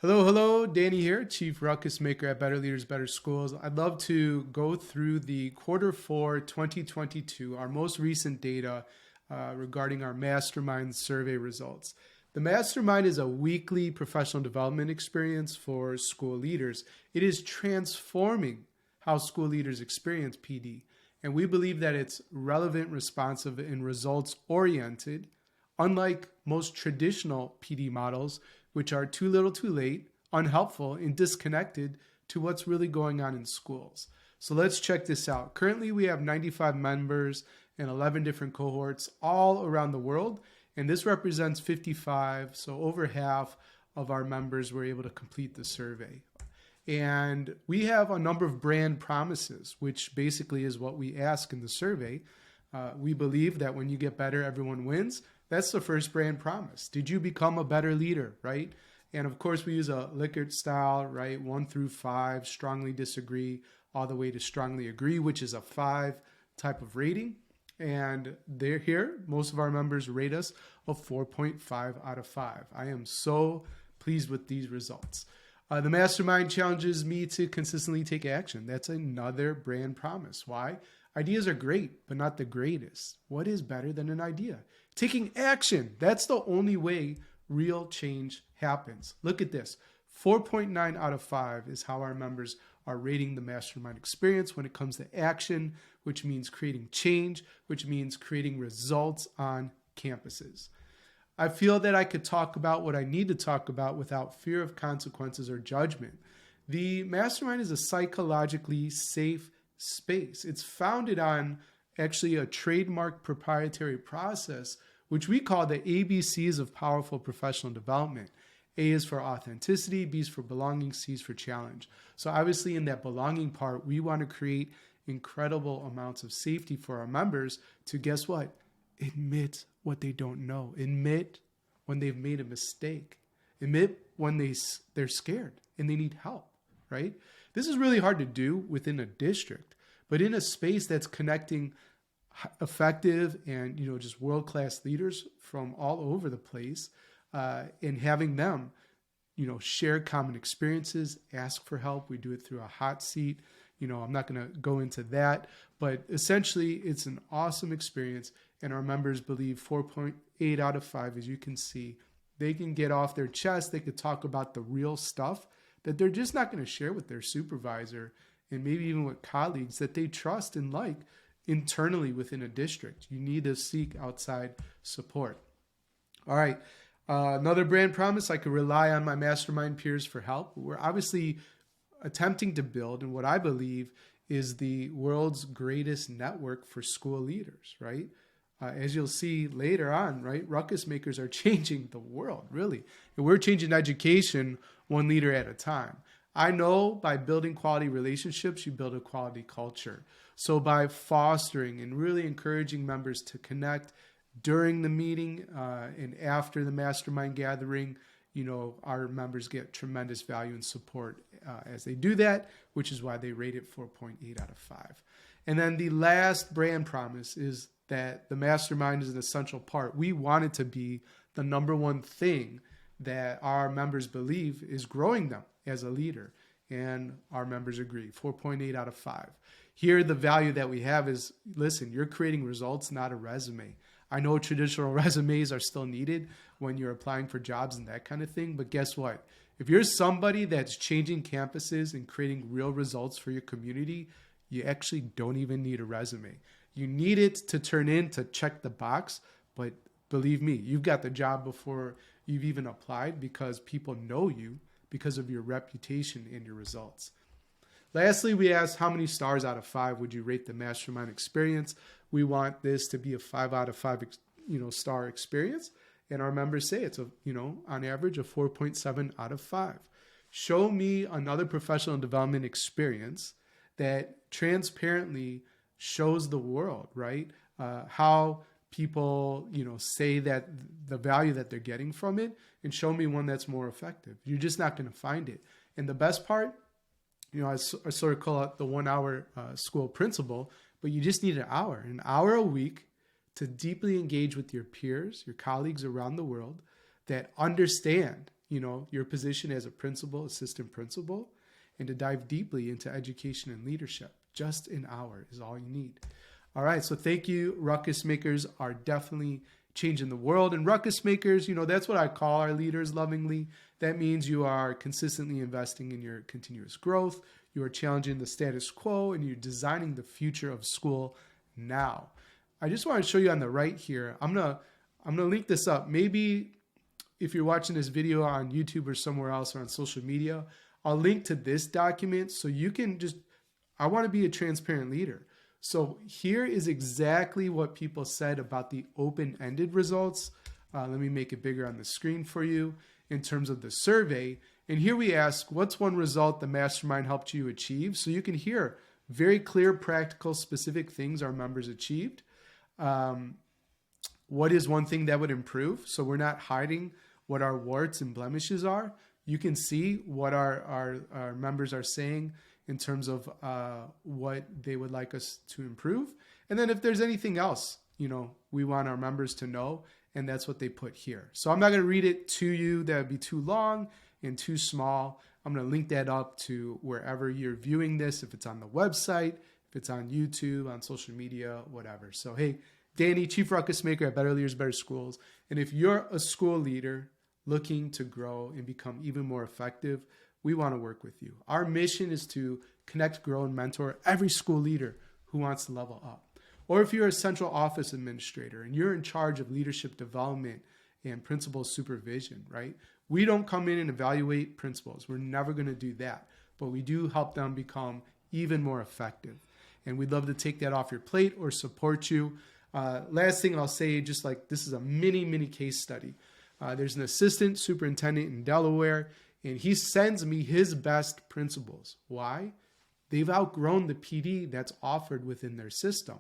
Hello, hello, Danny here, Chief Ruckus Maker at Better Leaders, Better Schools. I'd love to go through the Q4 2022, our most recent data regarding our Mastermind survey results. The Mastermind is a weekly professional development experience for school leaders. It is transforming how school leaders experience PD, and we believe that it's relevant, responsive, and results-oriented, unlike most traditional PD models, which are too little too late, unhelpful, and disconnected to what's really going on in schools. So let's check this out. Currently, we have 95 members in 11 different cohorts all around the world, and this represents 55, so over half of our members were able to complete the survey. And we have a number of brand promises, which basically is what we ask in the survey. We believe that when you get better, everyone wins. That's the first brand promise. Did you become a better leader, right? And of course, we use a Likert style, right? 1 through 5, strongly disagree, all the way to strongly agree, which is a 5 type of rating. And they're here. Most of our members rate us a 4.5 out of 5. I am so pleased with these results. The Mastermind challenges me to consistently take action. That's another brand promise. Why? Ideas are great, but not the greatest. What is better than an idea? Taking action. That's the only way real change happens. Look at this. 4.9 out of 5 is how our members are rating the Mastermind experience when it comes to action, which means creating change, which means creating results on campuses. I feel that I could talk about what I need to talk about without fear of consequences or judgment. The Mastermind is a psychologically safe space. It's founded on actually a trademark proprietary process, which we call the ABCs of powerful professional development. A is for authenticity, B is for belonging, C is for challenge. So obviously in that belonging part, we want to create incredible amounts of safety for our members to, guess what? Admit what they don't know. Admit when they've made a mistake. Admit when they're scared and they need help, right? This is really hard to do within a district, but in a space that's connecting effective and just world-class leaders from all over the place, and having them share common experiences, ask for help. We do it through a hot seat. I'm not going to go into that, but essentially it's an awesome experience, and our members believe 4.8 out of 5, as you can see. They can get off their chest. They could talk about the real stuff that they're just not going to share with their supervisor and maybe even with colleagues that they trust and like internally within a district. You need to seek outside support. All right. Another brand promise, I could rely on my Mastermind peers for help. We're obviously attempting to build, and what I believe is the world's greatest network for school leaders, right? As you'll see later on, right? Ruckus Makers are changing the world, really. And we're changing education one leader at a time. I know by building quality relationships, you build a quality culture. So by fostering and really encouraging members to connect during the meeting and after the Mastermind gathering, our members get tremendous value and support as they do that, which is why they rate it 4.8 out of 5. And then the last brand promise is that the Mastermind is an essential part. We want it to be the number one thing that our members believe is growing them as a leader. And our members agree, 4.8 out of 5. Here, the value that we have is, listen, you're creating results, not a resume. I know traditional resumes are still needed when you're applying for jobs and that kind of thing, but guess what? If you're somebody that's changing campuses and creating real results for your community, you actually don't even need a resume. You need it to turn in to check the box, but believe me, you've got the job before you've even applied because people know you because of your reputation and your results. Lastly, we asked how many stars out of 5 would you rate the Mastermind experience? We want this to be a 5 out of 5, star experience. And our members say it's on average a 4.7 out of 5. Show me another professional development experience that transparently shows the world, right? How people, say that the value that they're getting from it, and show me one that's more effective. You're just not going to find it. And the best part, I sort of call it the 1 hour school principle, but you just need an hour a week to deeply engage with your peers, your colleagues around the world that understand, your position as a principal, assistant principal, and to dive deeply into education and leadership. Just an hour is all you need. All right, so thank you. Ruckus Makers are definitely changing the world. And Ruckus Makers, that's what I call our leaders lovingly. That means you are consistently investing in your continuous growth. You are challenging the status quo, and you're designing the future of school now. I just want to show you on the right here. I'm gonna link this up. Maybe if you're watching this video on YouTube or somewhere else or on social media, I'll link to this document so you can I want to be a transparent leader. So here is exactly what people said about the open-ended results. Let me make it bigger on the screen for you in terms of the survey. And here we ask, what's one result the mastermind helped you achieve? So you can hear very clear, practical, specific things our members achieved. What is one thing that would improve? So we're not hiding what our warts and blemishes are. You can see what our members are saying in terms of what they would like us to improve. And then if there's anything else, we want our members to know, and that's what they put here. So I'm not going to read it to you. That would be too long and too small. I'm going to link that up to wherever you're viewing this, if it's on the website, if it's on YouTube, on social media, whatever. So, hey, Danny, Chief Ruckus Maker at Better Leaders, Better Schools. And if you're a school leader looking to grow and become even more effective, we want to work with you. Our mission is to connect, grow, and mentor every school leader who wants to level up. Or if you're a central office administrator and you're in charge of leadership development and principal supervision, right? We don't come in and evaluate principals. We're never going to do that. But we do help them become even more effective. And we'd love to take that off your plate or support you. Last thing I'll say, just like this is a mini case study. There's an assistant superintendent in Delaware, and he sends me his best principals. Why? They've outgrown the PD that's offered within their system.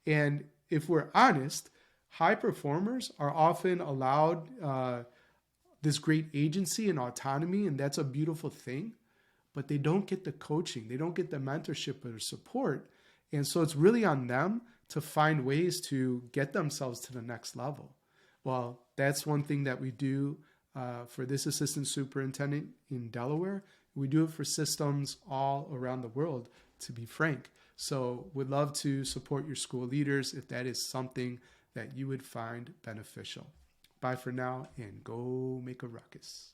And if we're honest, high performers are often allowed this great agency and autonomy, and that's a beautiful thing, but they don't get the coaching. They don't get the mentorship or support. And so it's really on them to find ways to get themselves to the next level. Well, that's one thing that we do for this assistant superintendent in Delaware. We do it for systems all around the world, to be frank. So we'd love to support your school leaders if that is something that you would find beneficial. Bye for now, and go make a ruckus.